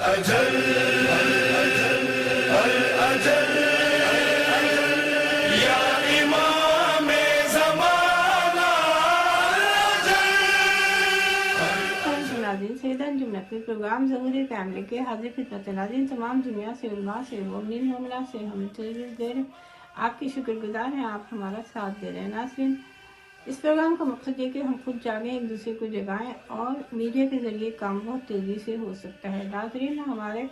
اجل اجل یا امام زمانہ ناظرین سیدن جملہ کے پروگرام ضروری فیملی کے حاضر خدمت ناظرین تمام دنیا سے علماء سے مومنین مومنات سے ہم تجویز دے رہے ہیں، آپ کی شکر گزار ہیں، آپ ہمارا ساتھ دے رہے ہیں۔ ناظرین اس پروگرام کا مقصد یہ کہ ہم خود جاگیں، ایک دوسرے کو جگائیں، اور میڈیا کے ذریعے کام بہت تیزی سے ہو سکتا ہے۔ ناظرین ہمارے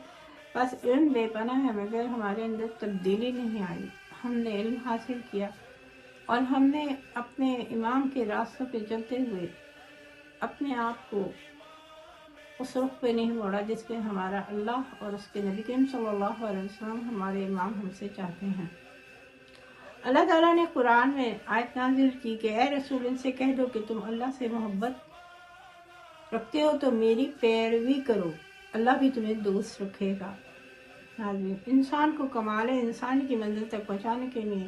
پاس علم بے پناہ ہے مگر ہمارے اندر تبدیلی نہیں آئی۔ ہم نے علم حاصل کیا اور ہم نے اپنے امام کے راستوں پہ چلتے ہوئے اپنے آپ کو اس رخ پہ نہیں موڑا جس پہ ہمارا اللہ اور اس کے نبی کریم صلی اللہ علیہ وسلم ہمارے امام ہم سے چاہتے ہیں۔ اللہ تعالیٰ نے قرآن میں آیت نازل کی کہ اے رسول ان سے کہہ دو کہ تم اللہ سے محبت رکھتے ہو تو میری پیروی کرو، اللہ بھی تمہیں دوست رکھے گا۔ ناظرین انسان کو کمال انسانی کی منزل تک پہنچانے کے لیے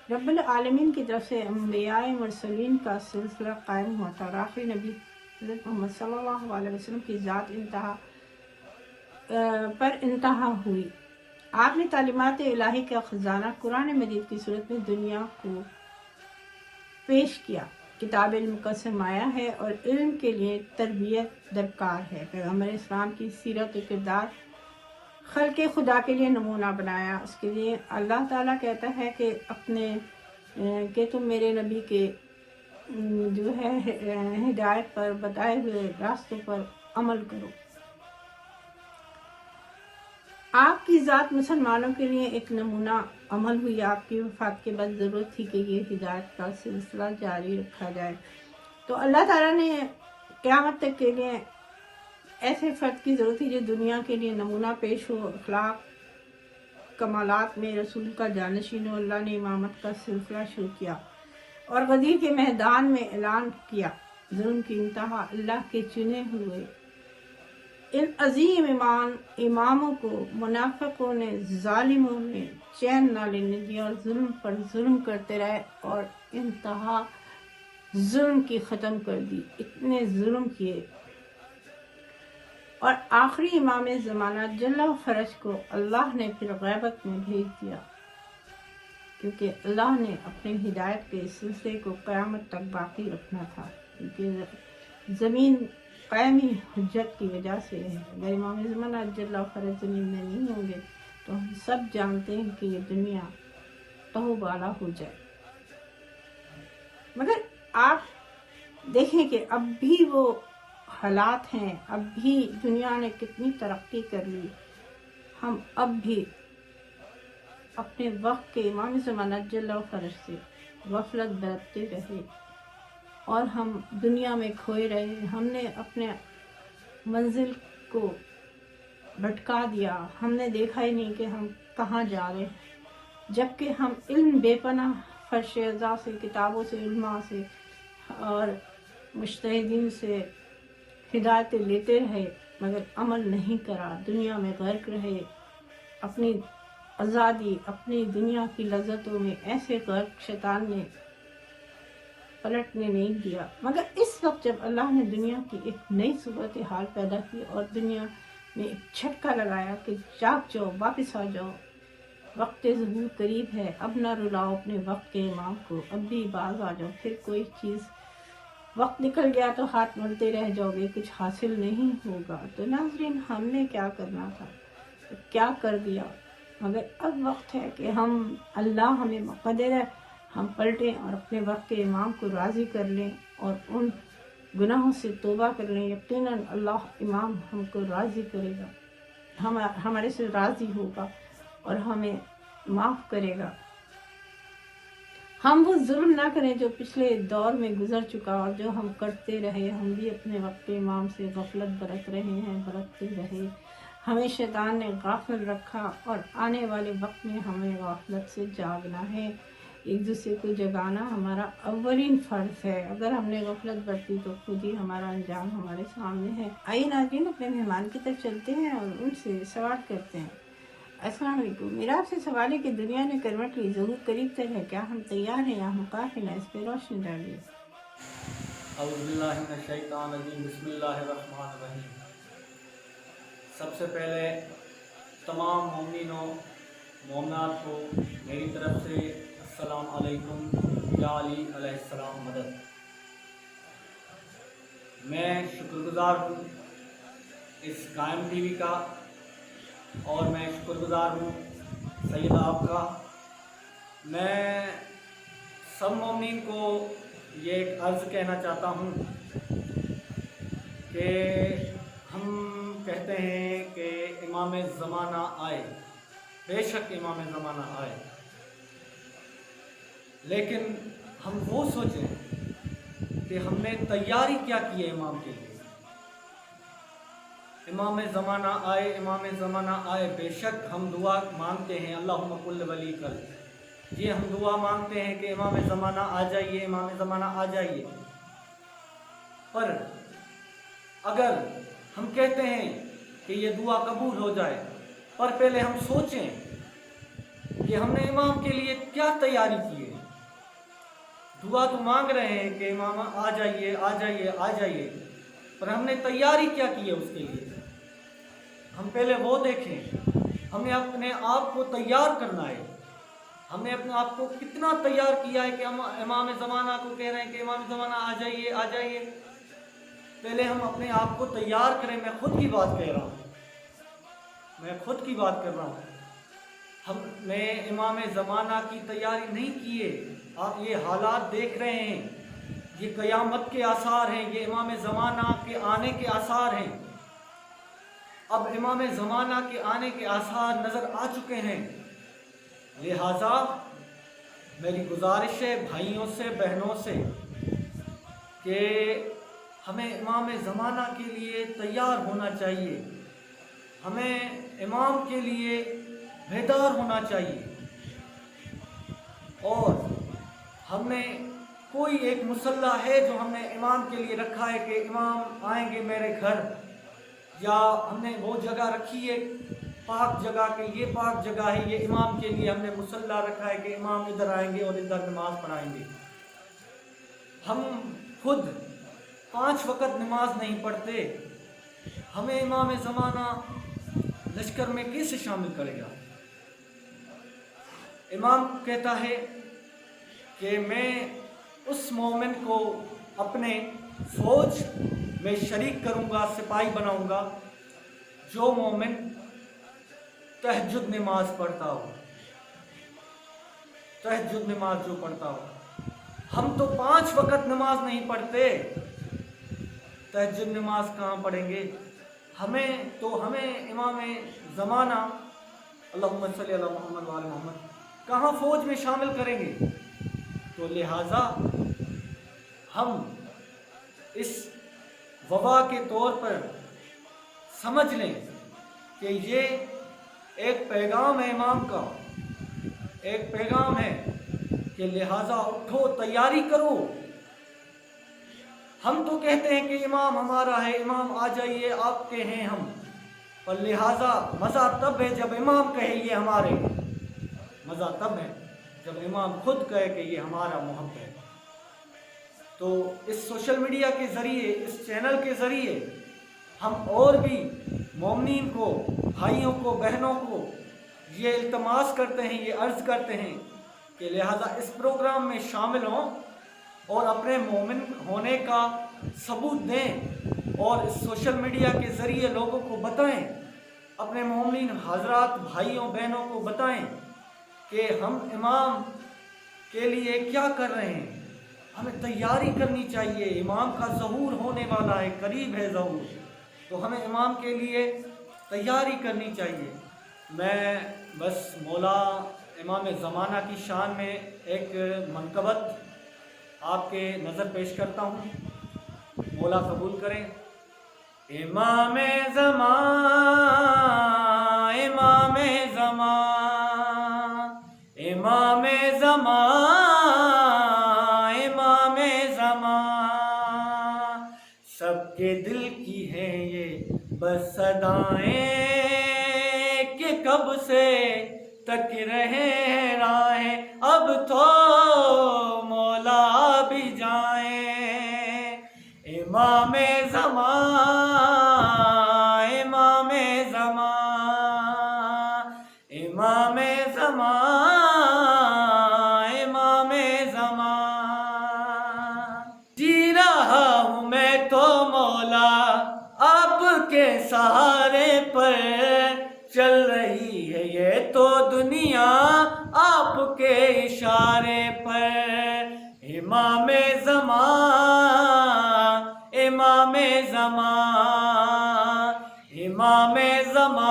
رب العالمین کی طرف سے انبیاء مرسلین کا سلسلہ قائم ہوا تھا اور آخری نبی حضرت محمد صلی اللہ علیہ وسلم کی ذات پر انتہا ہوئی۔ آپ نے تعلیمات الہی کا خزانہ قرآن مجید کی صورت میں دنیا کو پیش کیا۔ کتاب علم کا سرمایہ ہے اور علم کے لیے تربیت درکار ہے۔ پیغمبر اسلام کی سیرت و کردار خلق خدا کے لیے نمونہ بنایا۔ اس کے لیے اللہ تعالیٰ کہتا ہے کہ تم میرے نبی کے جو ہے ہدایت پر بتائے ہوئے راستوں پر عمل کرو۔ آپ کی ذات مسلمانوں کے لیے ایک نمونہ عمل ہوئی۔ آپ کی وفات کے بعد ضرورت تھی کہ یہ ہدایت کا سلسلہ جاری رکھا جائے، تو اللہ تعالیٰ نے قیامت تک کے لیے ایسے فرد کی ضرورت تھی جو دنیا کے لیے نمونہ پیش ہو، اخلاق کمالات میں رسول کا جانشین ہو۔ اللہ نے امامت کا سلسلہ شروع کیا اور غدیر کے میدان میں اعلان کیا، ظلم کی انتہا اللہ کے چنے ہوئے ان عظیم اماموں کو منافقوں نے، ظالموں نے چین نہ لینے دیا اور ظلم پر ظلم کرتے رہے اور انتہا ظلم کی ختم کر دی۔ اتنے ظلم کیے اور آخری امام زمانہ جل و فرج کو اللہ نے پھر غیبت میں بھیج دیا، کیونکہ اللہ نے اپنے ہدایت کے سلسلے کو قیامت تک باقی رکھنا تھا، کیونکہ زمین قائمی حجت کی وجہ سے ہے۔ اگر امام زمانہ جل و فرج زمین میں نہیں ہوں گے تو ہم سب جانتے ہیں کہ یہ دنیا تہو بالا ہو جائے۔ مگر آپ دیکھیں کہ اب بھی وہ حالات ہیں، اب بھی دنیا نے کتنی ترقی کر لی، ہم اب بھی اپنے وقت کے امام زمانہ جل و فرج سے غفلت برتتے رہے اور ہم دنیا میں کھوئے رہے۔ ہم نے اپنے منزل کو بھٹکا دیا، ہم نے دیکھا ہی نہیں کہ ہم کہاں جا رہے ہیں، جبکہ ہم علم بے پناہ فرش ازا سے، کتابوں سے، علماء سے اور مجتہدین سے ہدایتیں لیتے رہے مگر عمل نہیں کرا، دنیا میں غرق رہے، اپنی آزادی، اپنی دنیا کی لذتوں میں ایسے غرق شیطان نے پلٹنے نہیں دیا۔ مگر اس وقت جب اللہ نے دنیا کی ایک نئی صورتحال پیدا کی اور دنیا میں ایک جھٹکا لگایا کہ جاگ جاؤ، واپس آ جاؤ، وقت ظہور قریب ہے، اب نہ رلاؤ اپنے وقت کے امام کو، اب بھی باز آ جاؤ، پھر کوئی چیز وقت نکل گیا تو ہاتھ ملتے رہ جاؤ گے، کچھ حاصل نہیں ہوگا۔ تو ناظرین ہم نے کیا کرنا تھا، کیا کر دیا، مگر اب وقت ہے کہ اللہ ہمیں مقدر ہے، ہم پلٹیں اور اپنے وقت کے امام کو راضی کر لیں اور ان گناہوں سے توبہ کر لیں۔ یقیناً اللہ امام ہم کو راضی کرے گا، ہمارے سے راضی ہوگا اور ہمیں معاف کرے گا۔ ہم وہ ظلم نہ کریں جو پچھلے دور میں گزر چکا اور جو ہم کرتے رہے۔ ہم بھی اپنے وقت کے امام سے غفلت برت رہے ہیں، برتتے رہے، ہمیں شیطان نے غافل رکھا اور آنے والے وقت میں ہمیں غفلت سے جاگنا ہے، ایک دوسرے کو جگانا ہمارا اولین فرض ہے۔ اگر ہم نے غفلت برتی تو خود ہی ہمارا انجام ہمارے سامنے ہے۔ آئیے ناظرین اپنے مہمان کی طرف چلتے ہیں اور ان سے سوال کرتے ہیں۔ السلام علیکم، میرا آپ سے سوال ہے کہ دنیا نے کروٹ لی، ظہور قریب تر ہے، کیا ہم تیار ہیں یا ہم قافل ہیں؟ اس پہ روشنی ڈالیے۔ اعوذ باللہ من الشیطان الرجیم، بسم اللہ الرحمن الرحیم۔ سب سے پہلے تمام مومنینوں مومنات کو میری طرف سے السلام علیکم، یا علی علیہ السلام مدد۔ میں شکر گزار ہوں اس قائم ٹی وی کا، اور میں شکر گزار ہوں سید آپ کا۔ میں سب مومنین کو یہ ایک عرض کہنا چاہتا ہوں کہ ہم کہتے ہیں کہ امام زمانہ آئے، بے شک امام زمانہ آئے، لیکن ہم وہ سوچیں کہ ہم نے تیاری کیا کی ہے امام کے لیے۔ امام زمانہ آئے، امام زمانہ آئے، بے شک ہم دعا مانگتے ہیں اللہم کل ولی کل، یہ ہم دعا مانگتے ہیں کہ امام زمانہ آ جائیے، امام زمانہ آ جائیے۔ پر اگر ہم کہتے ہیں کہ یہ دعا قبول ہو جائے، پر پہلے ہم سوچیں کہ ہم نے امام کے لیے کیا تیاری کی ہے۔ دعا تو مانگ رہے ہیں کہ امام آ جائیے آ جائیے آ جائیے، پر ہم نے تیاری کیا کی ہے اس کے لیے۔ ہم پہلے وہ دیکھیں، ہمیں اپنے آپ کو تیار کرنا ہے۔ ہم نے اپنے آپ کو کتنا تیار کیا ہے کہ ہم امام زمانہ کو کہہ رہے ہیں کہ امام زمانہ آ جائیے آ جائیے۔ پہلے ہم اپنے آپ کو تیار کریں۔ میں خود کی بات کہہ رہا ہوں، میں خود کی بات کر رہا ہوں۔ ہم نے امام زمانہ کی تیاری نہیں کی ہے۔ آپ یہ حالات دیکھ رہے ہیں، یہ قیامت کے آثار ہیں، یہ امام زمانہ کے آنے کے آثار ہیں۔ اب امام زمانہ کے آنے کے آثار نظر آ چکے ہیں، لہٰذا میری گزارش ہے بھائیوں سے بہنوں سے کہ ہمیں امام زمانہ کے لیے تیار ہونا چاہیے، ہمیں امام کے لیے بیدار ہونا چاہیے، اور ہم نے کوئی ایک مسلح ہے جو ہم نے امام کے لیے رکھا ہے کہ امام آئیں گے میرے گھر، یا ہم نے وہ جگہ رکھی ہے پاک جگہ کہ یہ پاک جگہ ہے، یہ امام کے لیے ہم نے مسلح رکھا ہے کہ امام ادھر آئیں گے اور ادھر نماز پڑھائیں گے۔ ہم خود 5 وقت نماز نہیں پڑھتے، ہمیں امام زمانہ لشکر میں کیسے شامل کرے گا؟ امام کہتا ہے کہ میں اس مومن کو اپنے فوج میں شریک کروں گا، سپاہی بناؤں گا، جو مومن تہجد نماز پڑھتا ہو، تہجد نماز جو پڑھتا ہو۔ ہم تو 5 وقت نماز نہیں پڑھتے، تہجد نماز کہاں پڑھیں گے؟ ہمیں امام زمانہ اللہم صلی علی محمد وعلی محمد کہاں فوج میں شامل کریں گے؟ تو لہٰذا ہم اس وبا کے طور پر سمجھ لیں کہ یہ ایک پیغام ہے امام کا، ایک پیغام ہے کہ لہٰذا اٹھو، تیاری کرو۔ ہم تو کہتے ہیں کہ امام ہمارا ہے، امام آ جائیے، آپ کے ہیں ہم، پر لہٰذا مزہ تب ہے جب امام کہے یہ ہمارے، مزہ تب ہے جب امام خود کہے کہ یہ ہمارا محب ہے۔ تو اس سوشل میڈیا کے ذریعے، اس چینل کے ذریعے ہم اور بھی مومنین کو، بھائیوں کو، بہنوں کو یہ التماس کرتے ہیں، یہ عرض کرتے ہیں کہ لہٰذا اس پروگرام میں شامل ہوں اور اپنے مومن ہونے کا ثبوت دیں، اور اس سوشل میڈیا کے ذریعے لوگوں کو بتائیں، اپنے مومن حضرات بھائیوں بہنوں کو بتائیں کہ ہم امام کے لیے کیا کر رہے ہیں۔ ہمیں تیاری کرنی چاہیے، امام کا ظہور ہونے والا ہے، قریب ہے ظہور، تو ہمیں امام کے لیے تیاری کرنی چاہیے۔ میں بس مولا امام زمانہ کی شان میں ایک منقبت آپ کے نظر پیش کرتا ہوں، مولا قبول کریں۔ امام زمان، امام زمان، امام زمان، امام زمان، سب کے دل کی ہے یہ بس صدائیں کہ کب سے تک رہے راہیں، اب تو مولا بھی جائیں۔ امام زمان، امام زمان، زمان، امام زمان، امام زمان۔ جی رہا ہوں میں تو مولا آپ کے سہارے پر، چل رہی ہے یہ تو دنیا آپ کے اشارے پر۔ امام زمان، امام زمان، امام زمان،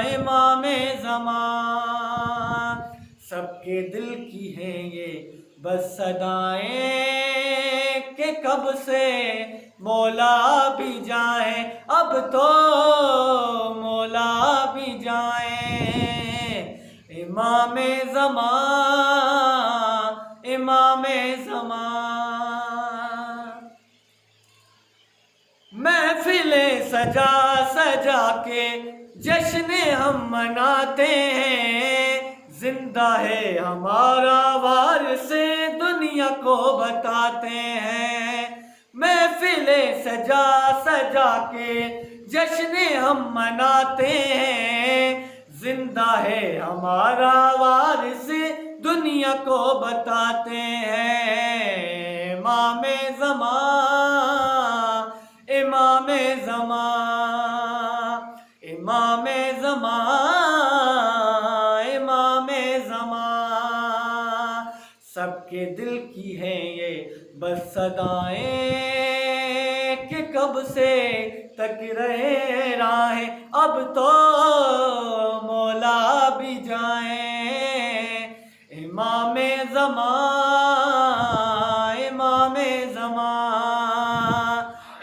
امام زمان۔ سب کے دل کی ہیں یہ بس صدائیں کہ کب سے مولا بھی جائیں، اب تو مولا بھی جائیں۔ امام زمان، امام زمان۔ محفلیں سجا سجا کے جشن ہم مناتے ہیں، زندہ ہے ہمارا وارث دنیا کو بتاتے ہیں۔ محفلیں سجا سجا کے جشن ہم مناتے ہیں، زندہ ہے ہمارا وارث دنیا کو بتاتے ہیں۔ امام زمان، امام زمان، امام زمان، امام زمان۔ سب کے دل کی ہیں یہ بس صدائیں کہ کب سے تک رہے راہیں، اب تو مولا بھی جائیں۔ امام زمان، امام زمان،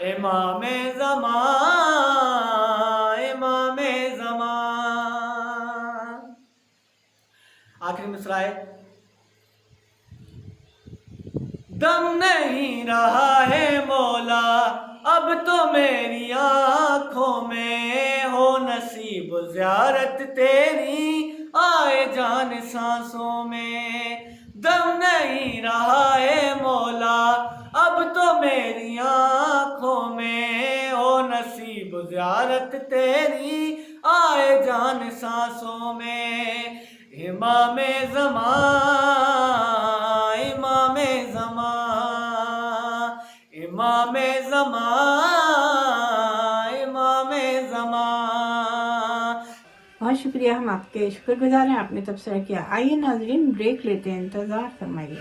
امام زمان، امام زمان۔ آخری مصرع ہے، دم نہیں رہا ہے مولا اب تو میری آنکھوں میں، ہو نصیب زیارت تیری آئے جان سانسوں میں۔ دم نہیں رہا ہے مولا اب تو میری آنکھوں میں، ہو نصیب زیارت تیری آئے جان سانسوں میں۔ امام زمان، امام زمان، امام زمان، امام زمان۔ بہت شکریہ، ہم آپ کے شکر گزار ہیں، آپ نے تبصرہ کیا۔ آئیے ناظرین بریک لیتے ہیں، انتظار فرمائیے۔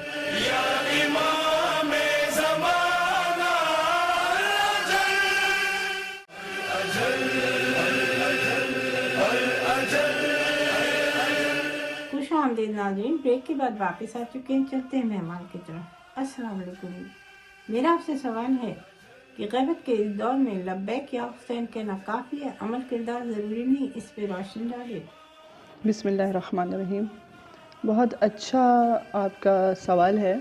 یا امام زمانہ خوش آمدید ناظرین، بریک کے بعد واپس آ چکے ہیں، چلتے ہیں مہمان کی طرف۔ السلام علیکم۔ میرا آپ سے سوال ہے کہ غیبت کے اس دور میں لبیک یا حسین کہنا کافی ہے؟ عمل کردار ضروری نہیں، اس پہ روشنی ڈالے۔ بسم اللہ الرحمن الرحیم۔ بہت اچھا آپ کا سوال ہے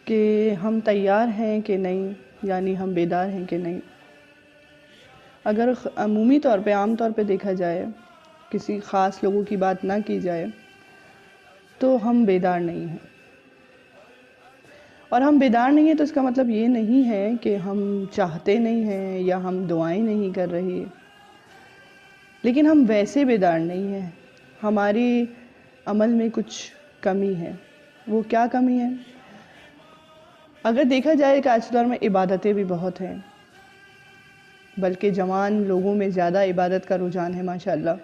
کہ ہم تیار ہیں کہ نہیں، یعنی ہم بیدار ہیں کہ نہیں۔ اگر عمومی طور پہ، عام طور پہ دیکھا جائے، کسی خاص لوگوں کی بات نہ کی جائے تو ہم بیدار نہیں ہیں۔ اور ہم بیدار نہیں ہیں تو اس کا مطلب یہ نہیں ہے کہ ہم چاہتے نہیں ہیں یا ہم دعائیں نہیں کر رہے، لیکن ہم ویسے بیدار نہیں ہیں، ہماری عمل میں کچھ کمی ہے۔ وہ کیا کمی ہے؟ اگر دیکھا جائے کہ آج کے دور میں عبادتیں بھی بہت ہیں، بلکہ جوان لوگوں میں زیادہ عبادت کا رجحان ہے ماشاءاللہ،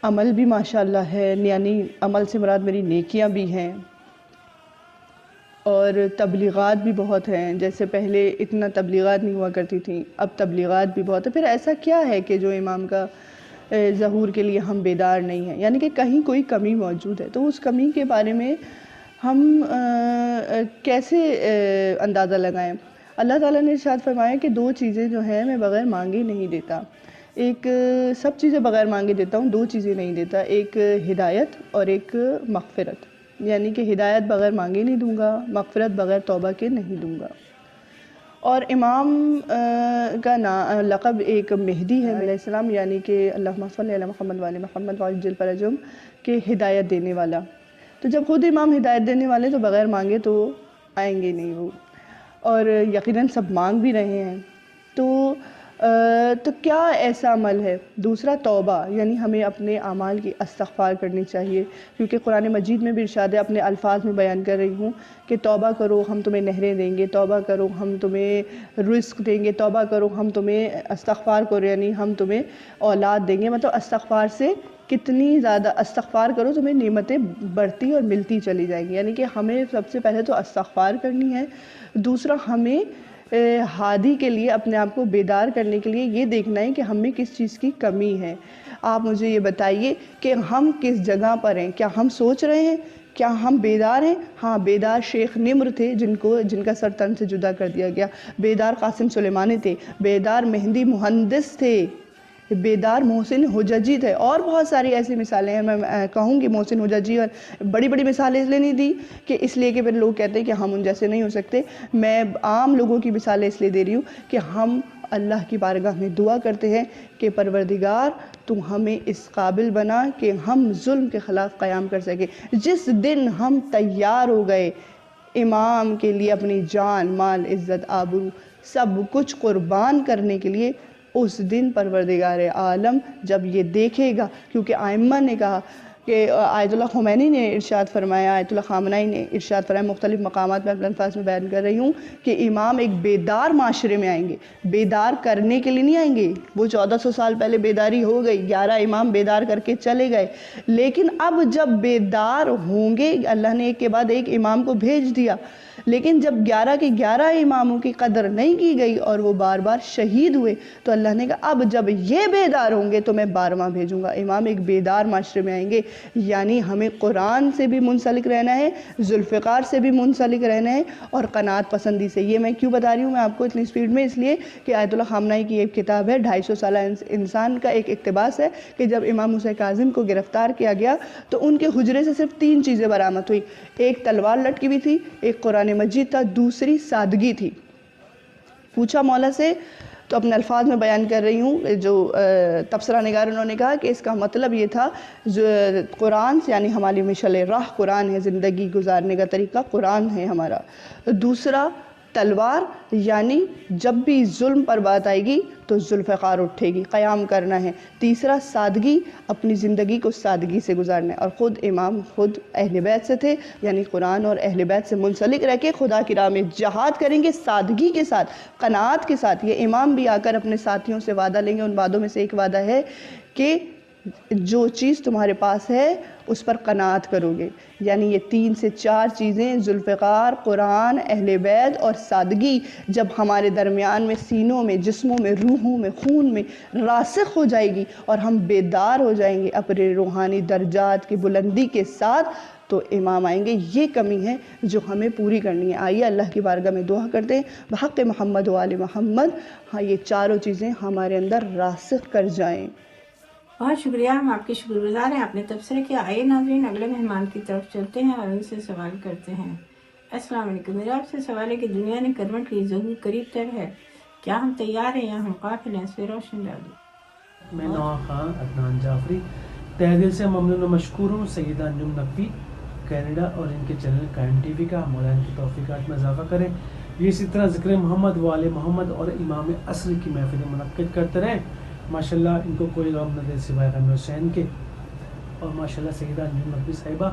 عمل بھی ماشاءاللہ ہے، یعنی عمل سے مراد میری نیکیاں بھی ہیں، اور تبلیغات بھی بہت ہیں۔ جیسے پہلے اتنا تبلیغات نہیں ہوا کرتی تھیں، اب تبلیغات بھی بہت ہے۔ پھر ایسا کیا ہے کہ جو امام کا ظہور کے لیے ہم بیدار نہیں ہیں؟ یعنی کہ کہیں کوئی کمی موجود ہے، تو اس کمی کے بارے میں ہم کیسے اندازہ لگائیں؟ اللہ تعالیٰ نے ارشاد فرمایا کہ دو چیزیں جو ہیں میں بغیر مانگے نہیں دیتا۔ ایک سب چیزیں بغیر مانگے دیتا ہوں، دو چیزیں نہیں دیتا، ایک ہدایت اور ایک مغفرت۔ یعنی کہ ہدایت بغیر مانگے نہیں دوں گا، مغفرت بغیر توبہ کے نہیں دوں گا۔ اور امام کا لقب ایک مہدی ہے علیہ السلام، یعنی کہ اللہم صلی علی محمد وعلی محمد وعجل فرجہم، کہ ہدایت دینے والا۔ تو جب خود امام ہدایت دینے والے تو بغیر مانگے تو آئیں گے نہیں وہ، اور یقیناً سب مانگ بھی رہے ہیں۔ تو تو کیا ایسا عمل ہے؟ دوسرا توبہ، یعنی ہمیں اپنے اعمال کی استغفار کرنی چاہیے، کیونکہ قرآن مجید میں بھی ارشاد ہے، اپنے الفاظ میں بیان کر رہی ہوں کہ توبہ کرو ہم تمہیں نہریں دیں گے، توبہ کرو ہم تمہیں رزق دیں گے، توبہ کرو ہم تمہیں استغفار کرو یعنی ہم تمہیں اولاد دیں گے۔ مطلب استغفار سے کتنی زیادہ استغفار کرو تمہیں نعمتیں بڑھتی اور ملتی چلی جائیں گی، یعنی کہ ہمیں سب سے پہلے تو استغفار کرنی ہے۔ دوسرا ہمیں ہادی کے لیے اپنے آپ کو بیدار کرنے کے لیے یہ دیکھنا ہے کہ ہم میں کس چیز کی کمی ہے۔ آپ مجھے یہ بتائیے کہ ہم کس جگہ پر ہیں؟ کیا ہم سوچ رہے ہیں؟ کیا ہم بیدار ہیں؟ ہاں، بیدار شیخ نمر تھے جن کا سر تن سے جدا کر دیا گیا، بیدار قاسم سلیمانی تھے، بیدار مہدی مہندس تھے، بیدار محسن حججی تھے، اور بہت ساری ایسی مثالیں ہیں۔ میں کہوں گی محسن حججی اور بڑی بڑی مثالیں اس لیے نہیں دی کہ اس لیے کہ پھر لوگ کہتے ہیں کہ ہم ان جیسے نہیں ہو سکتے، میں عام لوگوں کی مثالیں اس لیے دے رہی ہوں کہ ہم اللہ کی بارگاہ میں دعا کرتے ہیں کہ پروردگار تو ہمیں اس قابل بنا کہ ہم ظلم کے خلاف قیام کر سکیں۔ جس دن ہم تیار ہو گئے امام کے لیے اپنی جان، مال، عزت، آبرو سب کچھ قربان کرنے کے لیے، اس دن پروردگار عالم جب یہ دیکھے گا، کیونکہ ائمہ نے کہا کہ آیت اللہ خمینی نے ارشاد فرمایا، آیت اللہ خامنائی نے ارشاد فرمایا، مختلف مقامات میں اپنے الفاظ میں بیان کر رہی ہوں کہ امام ایک بیدار معاشرے میں آئیں گے، بیدار کرنے کے لیے نہیں آئیں گے۔ وہ 1400 سال پہلے بیداری ہو گئی، 11 امام بیدار کر کے چلے گئے، لیکن اب جب بیدار ہوں گے، اللہ نے ایک کے بعد ایک امام کو بھیج دیا، لیکن جب 11 کے 11 اماموں کی قدر نہیں کی گئی اور وہ بار بار شہید ہوئے، تو اللہ نے کہا اب جب یہ بیدار ہوں گے تو میں 12واں بھیجوں گا۔ امام ایک بیدار معاشرے میں آئیں گے، یعنی ہمیں قرآن سے بھی منسلک رہنا ہے، ذوالفقار سے بھی منسلک رہنا ہے، اور قناعت پسندی سے۔ یہ میں کیوں بتا رہی ہوں میں آپ کو اتنی سپیڈ میں؟ اس لیے کہ آیت اللہ خامنائی کی ایک کتاب ہے، 250 سالہ انسان کا ایک اقتباس ہے کہ جب امام موسیٰ کاظم کو گرفتار کیا گیا تو ان کے حجرے سے صرف 3 چیزیں برآمد ہوئی، ایک تلوار لٹکی ہوئی تھی، ایک قرآن مجید تھا، دوسری سادگی تھی۔ پوچھا مولا سے تو اپنے الفاظ میں بیان کر رہی ہوں، جو تبصرہ نگار انہوں نے کہا کہ اس کا مطلب یہ تھا قرآن سے، یعنی ہماری مشعل راہ قرآن ہے، زندگی گزارنے کا طریقہ قرآن ہے ہمارا۔ دوسرا تلوار، یعنی جب بھی ظلم پر بات آئے گی تو ذوالفقار اٹھے گی، قیام کرنا ہے۔ تیسرا سادگی، اپنی زندگی کو سادگی سے گزارنا ہے، اور خود امام خود اہل بیت سے تھے، یعنی قرآن اور اہل بیت سے منسلک رہ کے خدا کی راہ میں جہاد کریں گے سادگی کے ساتھ، قناعت کے ساتھ۔ یہ امام بھی آ کر اپنے ساتھیوں سے وعدہ لیں گے، ان وعدوں میں سے ایک وعدہ ہے کہ جو چیز تمہارے پاس ہے اس پر قناعت کرو گے، یعنی یہ 3 سے 4 چیزیں، ذوالفقار، قرآن، اہل بیت اور سادگی، جب ہمارے درمیان میں، سینوں میں، جسموں میں، روحوں میں، خون میں راسخ ہو جائے گی اور ہم بیدار ہو جائیں گے اپنے روحانی درجات کی بلندی کے ساتھ، تو امام آئیں گے۔ یہ کمی ہے جو ہمیں پوری کرنی ہے۔ آئیے اللہ کی بارگاہ میں دعا کرتے ہیں بحق محمد و آل محمد، ہاں یہ چاروں چیزیں ہمارے اندر راسخ کر جائیں۔ بہت شکریہ، ہم آپ کے شکر گزار ہیں، آپ نے تبصرہ کیا۔ آئیے ناظرین اگلے مہمان کی طرف چلتے ہیں اور ان سے سوال کرتے ہیں۔ السلام علیکم، میرا آپ سے سوال ہے کہ دنیا نے کروٹ کی ظہور قریب تر ہے، کیا ہم تیار ہیں یا ہم قافل ہیں؟ اس پہ روشن ڈالیے۔ میں نواں خان عدنان جعفری تہہ دل سے ممنون و مشکور ہوں سیدہ انجم نقوی کینیڈا اور ان کے چینل قائم ٹی وی کا، مولا ان کی توفیقات میں اضافہ کریں، یہ اسی طرح ذکر محمد و آل محمد اور امام عصر کی محفلیں منعقد کرتے رہیں۔ ماشاءاللہ ان کو کوئی غم نہ دے سوائے غم حسین کے، اور ماشاءاللہ سیدہ انجم نقوی صاحبہ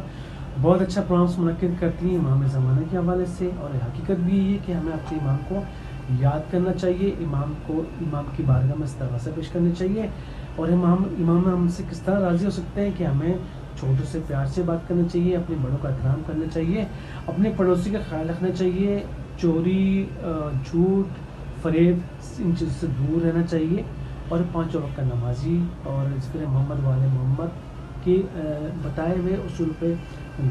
بہت اچھا پروگرامس منعقد کرتی ہیں امام زمانہ کے حوالے سے، اور حقیقت بھی یہ ہے کہ ہمیں اپنے امام کو یاد کرنا چاہیے، امام کی بارگاہ میں استغاثہ پیش کرنی چاہیے، اور امام ہم سے کس طرح راضی ہو سکتے ہیں کہ ہمیں چھوٹوں سے پیار سے بات کرنا چاہیے، اپنے بڑوں کا احترام کرنا چاہیے، اپنے پڑوسی کا خیال رکھنا چاہیے، چوری، جھوٹ، فریب ان چیزوں سے دور رہنا چاہیے، اور 5 وقت کا نمازی اور ذکر محمد والے محمد کے بتائے ہوئے اصول پہ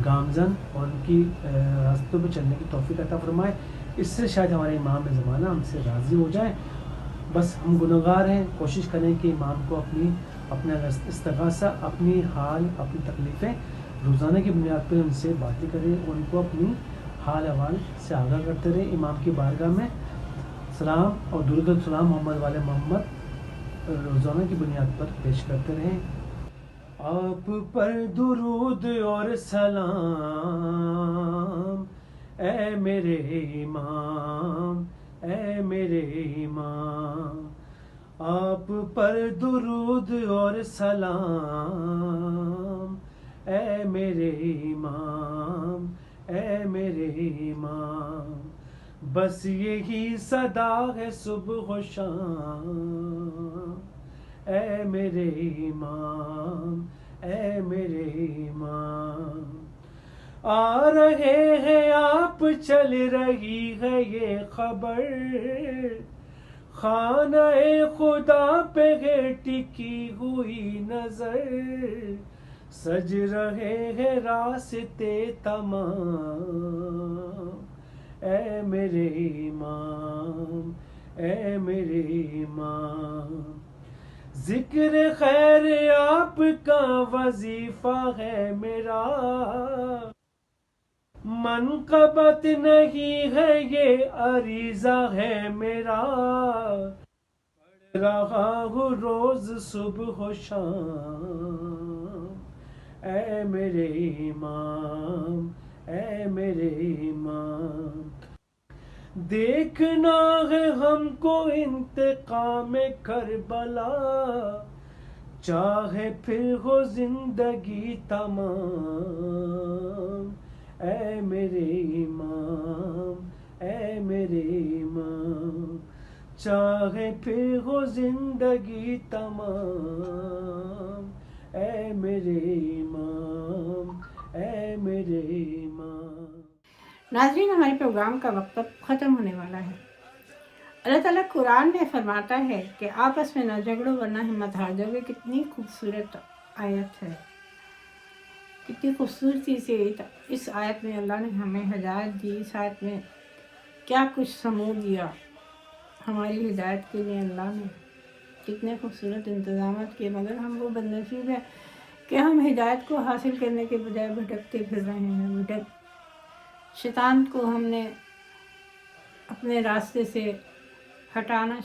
گامزن اور ان کی راستوں پہ چلنے کی توفیق عطا فرمائے۔ اس سے شاید ہمارے امام زمانہ ہم سے راضی ہو جائیں۔ بس ہم گنہگار ہیں، کوشش کریں کہ امام کو اپنا استغاثہ، اپنی حال، اپنی تکلیفیں روزانہ کی بنیاد پہ ان سے باتیں کریں، ان کو اپنی حال احوال سے آگاہ کرتے رہیں، امام کی بارگاہ میں سلام اور درود السلام محمد والے محمد روزانہ کی بنیاد پر پیش کرتے رہیں۔ آپ پر درود اور سلام اے میرے امام، اے میرے امام، آپ پر درود اور سلام، اے میرے امام، اے میرے امام، بس یہی صدا ہے صبح و شام، اے میرے امام، اے میرے امام، آ رہے ہیں آپ، چل رہی ہے یہ خبر، خانہ خدا پہ ہے ٹکی ہوئی نظر، سج رہے ہیں راستے تمام، اے میرے امام، اے میرے امام، ذکر خیر آپ کا وظیفہ ہے میرا، منقبت نہیں ہے یہ عریضہ ہے میرا، پڑھ رہا ہوں روز صبح و شام، اے میرے امام، اے میرے امام، دیکھنا ہے ہم کو انتقام کربلا، چاہے پھر ہو زندگی تمام، اے میرے امام، اے میرے امام، چاہے پھر ہو زندگی تمام، اے میرے امام، اے میرے امام۔ ناظرین، ہمارے پروگرام کا وقت اب ختم ہونے والا ہے۔ اللہ تعالیٰ قرآن میں فرماتا ہے کہ آپس میں نہ جھگڑو ورنہ ہمت ہار جاؤ گے۔ کتنی خوبصورت آیت ہے، کتنی خوبصورتی سے اس آیت میں اللہ نے ہمیں ہدایت دی۔ اس آیت میں کیا کچھ سمو دیا ہماری ہدایت کے لیے اللہ نے، کتنے خوبصورت انتظامات کیے، مگر ہم وہ بدنصیب ہیں کہ ہم ہدایت کو حاصل کرنے کے بجائے بھٹکتے پھر رہے ہیں۔ شیطان کو ہم نے اپنے راستے سے ہٹانا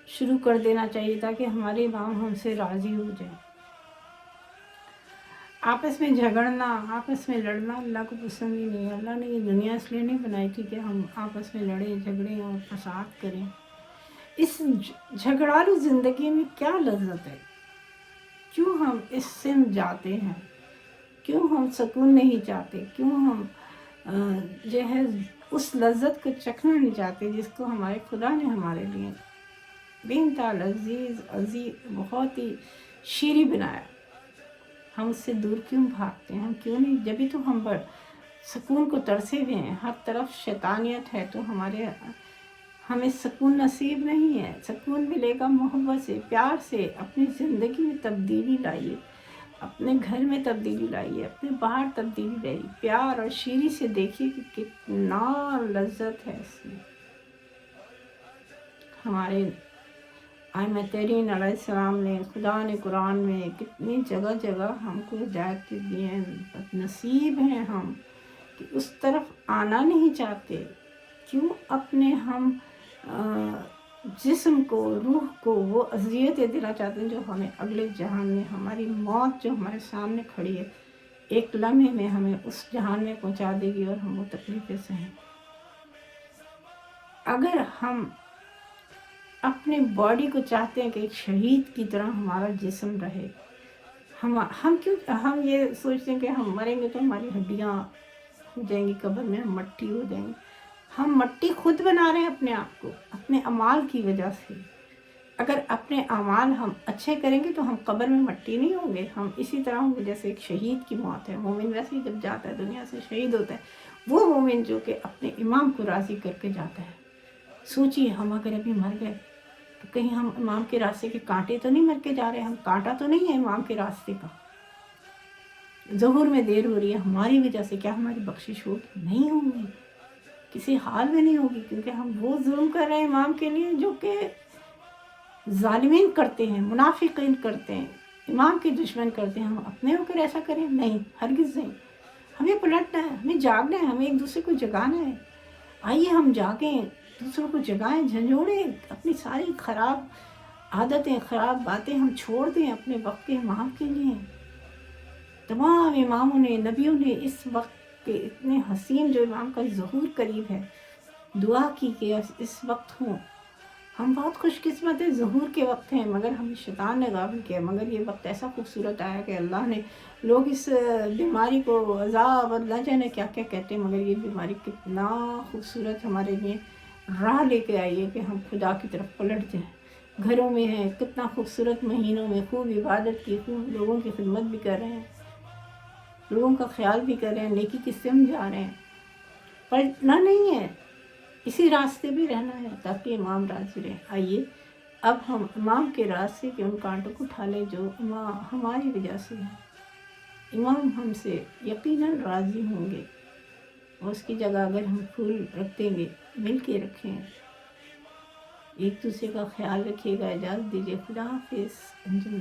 شروع کر دینا چاہیے تاکہ ہمارے امام ہم سے راضی ہو جائیں۔ آپس میں جھگڑنا، آپس میں لڑنا اللہ کو پسند ہی نہیں ہے۔ اللہ نے یہ دنیا اس لیے نہیں بنائی تھی کہ ہم آپس میں لڑیں جھگڑیں اور فساد کریں۔ اس جھگڑالو زندگی میں کیا لذت ہے؟ کیوں ہم اس سمت جاتے ہیں؟ کیوں ہم سکون نہیں چاہتے؟ کیوں ہم جو ہے اس لذت کو چکھنا نہیں چاہتے جس کو ہمارے خدا نے ہمارے لیے بے انتہا عزیز بہت ہی شیریں بنایا؟ ہم اس سے دور کیوں بھاگتے ہیں؟ ہم کیوں نہیں؟ جبھی تو ہم سکون کو ترسے ہوئے ہیں، ہر طرف شیطانیت ہے، تو ہمیں سکون نصیب نہیں ہے۔ سکون ملے گا محبت سے، پیار سے۔ اپنی زندگی میں تبدیلی لائیے، اپنے گھر میں تبدیلی لائیے، اپنے باہر تبدیلی لائیے، پیار اور شیری سے دیکھیے کہ کتنا لذت ہے اس میں۔ ہمارے ائمہ ترین علیہ السلام نے، خدا نے قرآن میں کتنی جگہ جگہ ہم کو ہدایت دی ہے۔ نصیب ہیں ہم کہ اس طرف آنا نہیں چاہتے۔ کیوں اپنے ہم جسم کو، روح کو وہ اذیتیں دینا چاہتے ہیں جو ہمیں اگلے جہان میں، ہماری موت جو ہمارے سامنے کھڑی ہے، ایک لمحے میں ہمیں اس جہان میں پہنچا دے گی اور ہم وہ تکلیفیں سہیں۔ اگر ہم اپنے باڈی کو چاہتے ہیں کہ ایک شہید کی طرح ہمارا جسم رہے، ہم یہ سوچتے ہیں کہ ہم مریں گے تو ہماری ہڈیاں ہو جائیں گی قبر میں، ہم مٹی ہو جائیں گے۔ ہم مٹی خود بنا رہے ہیں اپنے آپ کو، اپنے اعمال کی وجہ سے۔ اگر اپنے اعمال ہم اچھے کریں گے تو ہم قبر میں مٹی نہیں ہوں گے، ہم اسی طرح ہوں گے جیسے ایک شہید کی موت ہے۔ مومن ویسے ہی جب جاتا ہے دنیا سے شہید ہوتا ہے، وہ مومن جو کہ اپنے امام کو راضی کر کے جاتا ہے۔ سوچیے ہم اگر ابھی مر گئے تو کہیں ہم امام کے راستے کے کانٹے تو نہیں مر کے جا رہے، ہم کانٹا تو نہیں ہے امام کے راستے کا۔ ظہور میں دیر ہو رہی ہے ہماری وجہ سے، کیا ہماری بخشش ہوگی؟ نہیں ہوگی، کسی حال میں نہیں ہوگی، کیونکہ ہم وہ ظلم کر رہے ہیں امام کے لیے جو کہ ظالمین کرتے ہیں، منافقین کرتے ہیں، امام کے دشمن کرتے ہیں۔ ہم اپنے ہو کر ایسا کریں؟ نہیں، ہرگز نہیں۔ ہمیں پلٹنا ہے، ہمیں جاگنا ہے، ہمیں ایک دوسرے کو جگانا ہے۔ آئیے ہم جاگیں، دوسروں کو جگائیں، جھنجھوڑیں، اپنی ساری خراب عادتیں، خراب باتیں ہم چھوڑ دیں اپنے وقت کے امام کے لیے۔ تمام اماموں نے، نبیوں نے اس وقت کے اتنے حسین جو امام کا ظہور قریب ہے، دعا کی کہ اس وقت ہوں ہم بہت خوش قسمت ہیں، ظہور کے وقت ہیں، مگر ہمیں شیطان نے غافل کیا. مگر یہ وقت ایسا خوبصورت آیا کہ اللہ نے، لوگ اس بیماری کو عذاب اور نہ جانے کیا کیا کہتے ہیں، مگر یہ بیماری کتنا خوبصورت ہمارے لیے راہ لے کے آئی ہے کہ ہم خدا کی طرف پلٹ جائیں. گھروں میں ہیں، کتنا خوبصورت مہینوں میں خوب عبادت کی، خوب لوگوں کی خدمت بھی کر رہے ہیں، لوگوں کا خیال بھی کر رہے ہیں، نیکی کی سمت جا رہے ہیں. پلٹنا نہیں ہے، اسی راستے بھی رہنا ہے تاکہ امام راضی رہے. آئیے اب ہم امام کے راستے کے ان کانٹوں کو اٹھا لیں جو امام ہماری وجہ سے ہیں. امام ہم سے یقیناً راضی ہوں گے، اور اس کی جگہ اگر ہم پھول رکھ دیں گے، مل کے رکھیں، ایک دوسرے کا خیال رکھیے گا. اجازت دیجیے، خدا حافظ. انجم.